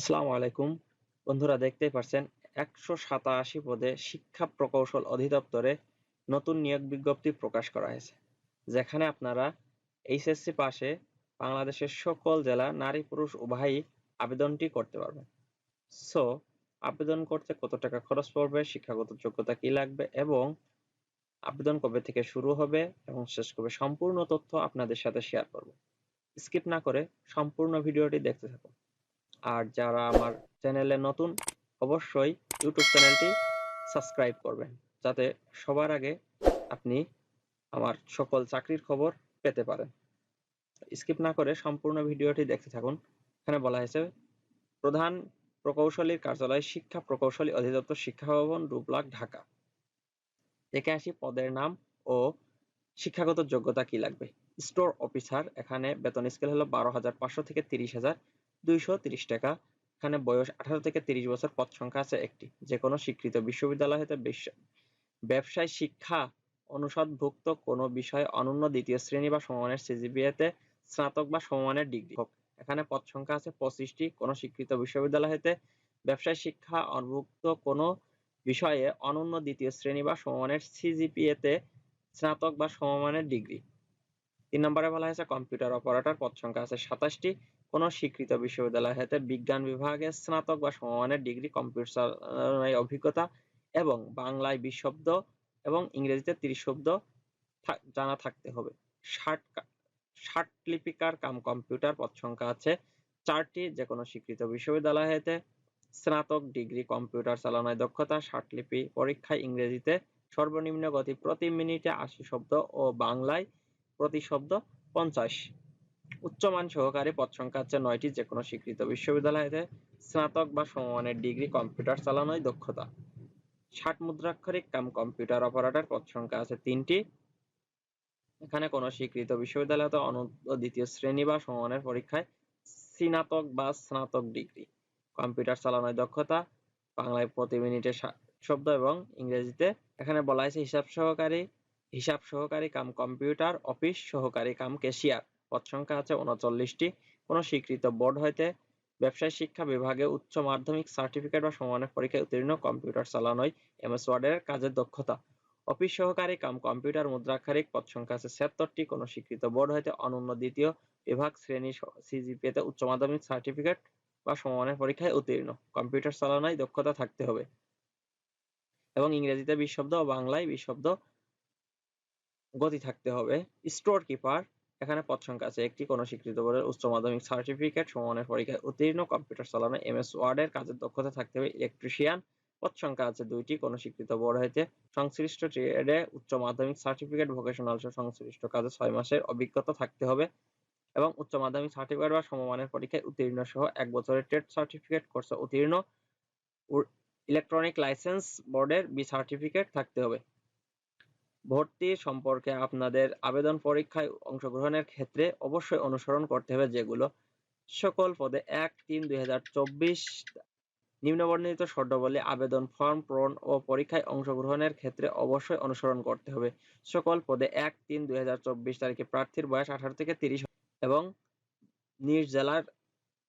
আসসালামু আলাইকুম। বন্ধুরা, দেখতেই পারছেন ১৮৭ পদে শিক্ষা প্রকৌশল অধিদপ্তরে নতুন নিয়োগ বিজ্ঞপ্তি প্রকাশ করা হয়েছে, যেখানে আপনারা এইচএসসি পাশে বাংলাদেশের সকল জেলা নারী পুরুষ উভয়ই আবেদনটি করতে পারবেন। সো আবেদন করতে কত টাকা খরচ পড়বে, শিক্ষাগত যোগ্যতা কি লাগবে এবং আবেদন কবে থেকে শুরু হবে এবং শেষ কবে, সম্পূর্ণ তথ্য আপনাদের সাথে শেয়ার করব। স্কিপ না করে সম্পূর্ণ ভিডিওটি দেখতে থাকুন। আর যারা আমার চ্যানেলে নতুন, অবশ্যই ইউটিউব চ্যানেলটি সাবস্ক্রাইব করবেন, যাতে সবার আগে আপনি আমার সকল চাকরির খবর পেতে পারেন। স্কিপ না করে সম্পূর্ণ ভিডিওটি দেখতে থাকুন। এখানে বলা হয়েছে, প্রধান প্রকৌশলীর কার্যালয়, শিক্ষা প্রকৌশলী অধিদপ্তর, শিক্ষা ভবন, রূপলাক, ঢাকা। দেখে আসি পদের নাম ও শিক্ষাগত যোগ্যতা কি লাগবে। স্টোর অফিসার, এখানে বেতন স্কেল হলো ১২,৫০০ থেকে ৩০,২৩০ টাকা। এখানে বয়স ১৮ থেকে ৩০ বছর। পদ সংখ্যা আছে একটি। যে কোনো স্বীকৃত বিশ্ববিদ্যালয় হতে ব্যবসায় শিক্ষা অনুষদভুক্ত কোনো বিষয়ে অনূন্য দ্বিতীয় শ্রেণী বা সমমানের সিজিপিএতে স্নাতক বা সমমানের ডিগ্রি হোক। এখানে পদ সংখ্যা আছে 25টি। কোনো স্বীকৃত বিশ্ববিদ্যালয় হতে ব্যবসায় শিক্ষা অন্তর্ভুক্ত কোনো বিষয়ে অনূন্য দ্বিতীয় শ্রেণী বা সমমানের সিজিপিএতে স্নাতক বা সমমানের ডিগ্রি। ৩ নম্বরে বলা হয়েছে কম্পিউটার অপারেটর, পদ সংখ্যা আছে 27টি। কোনো স্বীকৃত বিশ্ববিদ্যালয় হতে বিজ্ঞান বিভাগে স্নাতক বা সমমানের ডিগ্রি, কম্পিউটার চালানোর অভিজ্ঞতা এবং বাংলায় 20 শব্দ এবং ইংরেজিতে 30 শব্দ জানা থাকতে হবে। ষাটলিপিকার কাম কম্পিউটার, পদ সংখ্যা আছে 4টি। যে কোনো স্বীকৃত বিশ্ববিদ্যালয় হতে স্নাতক ডিগ্রি, কম্পিউটার চালানোয় দক্ষতা, ষাটলিপি পরীক্ষায় ইংরেজিতে সর্বনিম্ন গতি প্রতি মিনিটে 80 শব্দ ও বাংলায় প্রতি শব্দ 50। উচ্চমান সহকারী, পদ সংখ্যা আছে 9টি। যে কোনো স্বীকৃত বিশ্ববিদ্যালয় হতে স্নাতক বা সমমানের ডিগ্রি, কম্পিউটার চালানোয় দক্ষতা। 60 মুদ্রাক্ষরিক কাম কম্পিউটার অপারেটর, পদ সংখ্যা আছে 3টি। এখানে কোনো স্বীকৃত বিশ্ববিদ্যালয় হতে দ্বিতীয় শ্রেণী বা সমমানের পরীক্ষায় স্নাতক বা স্নাতক ডিগ্রি, কম্পিউটার চালানোয় দক্ষতা, বাংলায় প্রতি মিনিটে 60 শব্দ এবং ইংরেজিতে। এখানে বলা হয়েছে হিসাব সহকারী কাম কম্পিউটার অফিস সহকারী কাম ক্যাশিয়ার, পদ সংখ্যা আছে 39টি। কোনো স্বীকৃত বোর্ড হইতে ব্যবসায় শিক্ষা বিভাগে উচ্চ মাধ্যমিক সার্টিফিকেট বা সমমানের পরীক্ষায় উত্তীর্ণ, কম্পিউটার চালানোয় এমএস ওয়ার্ডের কাজের দক্ষতা। অফিস সহকারী কাম কম্পিউটার মুদ্রাক্ষরিক, পদ সংখ্যা আছে 76টি। কোনো স্বীকৃত বোর্ড হইতে অনন্য দ্বিতীয় বিভাগ শ্রেণী সিজিপিএতে উচ্চ মাধ্যমিক সার্টিফিকেট বা সমমানের পরীক্ষায় উত্তীর্ণ, কম্পিউটার চালানোয় দক্ষতা থাকতে হবে এবং ইংরেজিতে 20 শব্দ ও বাংলায় 20 শব্দ গতি থাকতে হবে। স্টোর কিপার, এখানে পদ সংখ্যা আছে একটি। কোনো স্বীকৃত বোর্ডের উচ্চ মাধ্যমিক সার্টিফিকেট, সমমানের পরীক্ষায় উত্তীর্ণ, কম্পিউটার চালানোয় এমএস ওয়ার্ডের কাজের দক্ষতা থাকতে হবে। ইলেকট্রিশিয়ান, পদ সংখ্যা আছে 2টি। কোনো স্বীকৃত বোর্ড হইতে সংশ্লিষ্ট ট্রেডে উচ্চ মাধ্যমিক সার্টিফিকেট, ভোকেশনাল সংশ্লিষ্ট কাজে 6 মাসের অভিজ্ঞতা থাকতে হবে এবং উচ্চ মাধ্যমিক সার্টিফিকেট বা সমমানের পরীক্ষায় উত্তীর্ণ সহ 1 বছরের ট্রেড সার্টিফিকেট কোর্সে উত্তীর্ণ, ইলেকট্রনিক লাইসেন্স বোর্ডের বি সার্টিফিকেট থাকতে হবে। ভর্তি সম্পর্কে আপনাদের আবেদন পরীক্ষায় অংশগ্রহণের ক্ষেত্রে অবশ্যই অনুসরণ করতে হবে যেগুলো: সকল পদে 1-3-2024 নিম্নবর্ণিত শর্তাবলী আবেদন ফর্ম পূরণ ও পরীক্ষায় অংশগ্রহণের ক্ষেত্রে অবশ্যই অনুসরণ করতে হবে। সকল পদে 1-3-2024 তারিখে প্রার্থীর বয়স 18 থেকে 30 এবং নিজ জেলার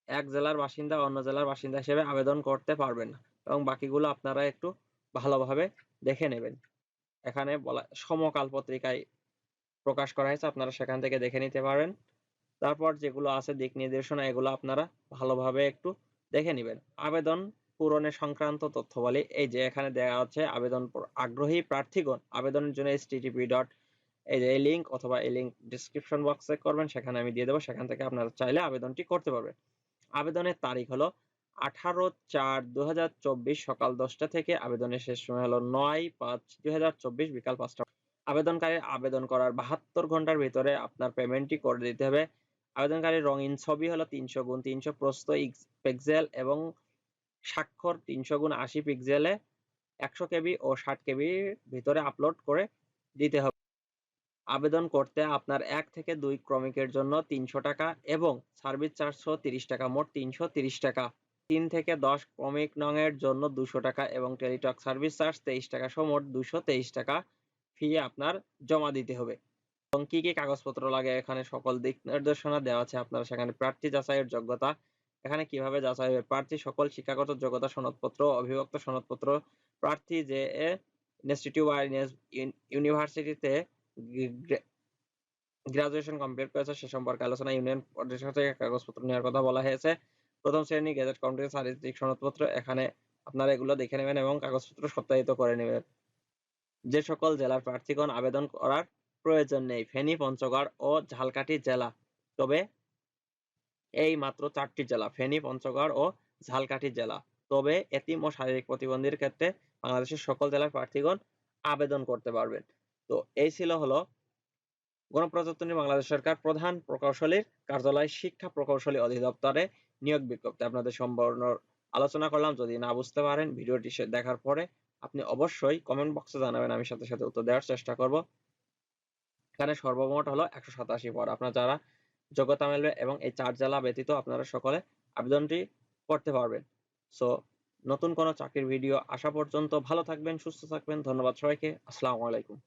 এক জেলার বাসিন্দা অন্য জেলার বাসিন্দা হিসেবে আবেদন করতে পারবেন না এবং বাকিগুলো আপনারা একটু ভালোভাবে দেখে নেবেন। এখানে বলা সমকাল পত্রিকায় প্রকাশ করা হয়েছে, আপনারা সেখান থেকে দেখে নিতে পারেন। তারপর যেগুলো আছে দিক নির্দেশনা, এগুলো আপনারা ভালোভাবে একটু দেখে নেবেন। আবেদন পূরণের সংক্রান্ত তথ্যাবলী এই যে এখানে দেওয়া আছে। আবেদন আগ্রহী প্রার্থীগণ আবেদনের জন্য http. এই যে এই লিঙ্ক অথবা এই লিঙ্ক ডিসক্রিপশন বক্সে করবেন, সেখানে আমি দিয়ে দেবো, সেখান থেকে আপনারা চাইলে আবেদনটি করতে পারবেন। আবেদনের তারিখ হলো 18/4/2024 সকাল 10টা থেকে। আবেদনের শেষ সময় হলো 9/5/2024 বিকাল 5টা। আবেদনকারীর আবেদন করার 72 ঘন্টার ভিতরে আপনার পেমেন্টটি করে দিতে হবে। আবেদনকারীর রঙিন ছবি হলো 300x300 প্রস্থ পিক্সেল এবং স্বাক্ষর 300x80 পিক্সেলে 100 কেবি ও 60 কেবির ভিতরে আপলোড করে দিতে হবে। আবেদন করতে আপনার 1 থেকে 2 ক্রমিকের জন্য 300 টাকা এবং সার্ভিস চার্জ সহ 30 টাকা, মোট 330 টাকা। 3 থেকে 10 ক্রমিক নংয়ের জন্য 200 টাকা এবং টেলিটক সার্ভিস চার্জ 23 টাকা সহ মোট 223 টাকা ফি আপনার জমা দিতে হবে। এবং কি কি কাগজপত্র লাগে এখানে সকল দিক নির্দেশনা দেওয়া আছে। আপনারা সেখানে প্রার্থী যাচাইয়ের যোগ্যতা, এখানে কিভাবে যাচাই হবে? প্রার্থী সকল শিক্ষাগত যোগ্যতা সনদপত্র, অবিভক্ত সনদপত্র, প্রার্থী যে ইনস্টিটিউট বা ইউনিভার্সিটিতে গ্রাজুয়েশন কমপ্লিট করেছে সে সম্পর্কে আলোচনা। ইউনিয়ন পরিষদ থেকে কাগজপত্র নেওয়ার কথা বলা হয়েছে। প্রথম শ্রেণী গেজেট কমপ্লিট চারিত্রিক সনদপত্র, এখানে আপনারা এগুলো দেখে নেবেন এবং কাগজপত্র সত্যায়িত করে নেবেন। যে সকল জেলার প্রার্থীগণ আবেদন করার প্রয়োজন নেই: ফেনী, পঞ্চগড় ও ঝালকাঠি জেলা। তবে এই মাত্র 4টি জেলা: ফেনী, পঞ্চগড় ও ঝালকাঠি জেলা। তবে এতিম ও শারীরিক প্রতিবন্ধীর ক্ষেত্রে বাংলাদেশের সকল জেলার প্রার্থীগণ আবেদন করতে পারবেন। তো এই ছিল হলো গণপ্রজাতন্ত্রী বাংলাদেশ সরকার প্রধান প্রকৌশলীর কার্যালয় শিক্ষা প্রকৌশলী অধিদপ্তরে নিয়োগ বিজ্ঞপ্তি আপনাদের সম্পূর্ণ আলোচনা করলাম। যদি না বুঝতে পারেন ভিডিওটি দেখার পরে আপনি অবশ্যই কমেন্ট বক্সে জানাবেন, আমি সাথে সাথে উত্তর দেওয়ার চেষ্টা করব। এখানে সর্বমোট হলো 187 পদ। আপনার যারা যোগ্যতা মেলবে এবং এই 4 জেলা ব্যতীত আপনারা সকলে আবেদনটি করতে পারবেন। সো নতুন কোনো চাকরির ভিডিও আসা পর্যন্ত ভালো থাকবেন, সুস্থ থাকবেন। ধন্যবাদ সবাইকে। আসসালামু আলাইকুম।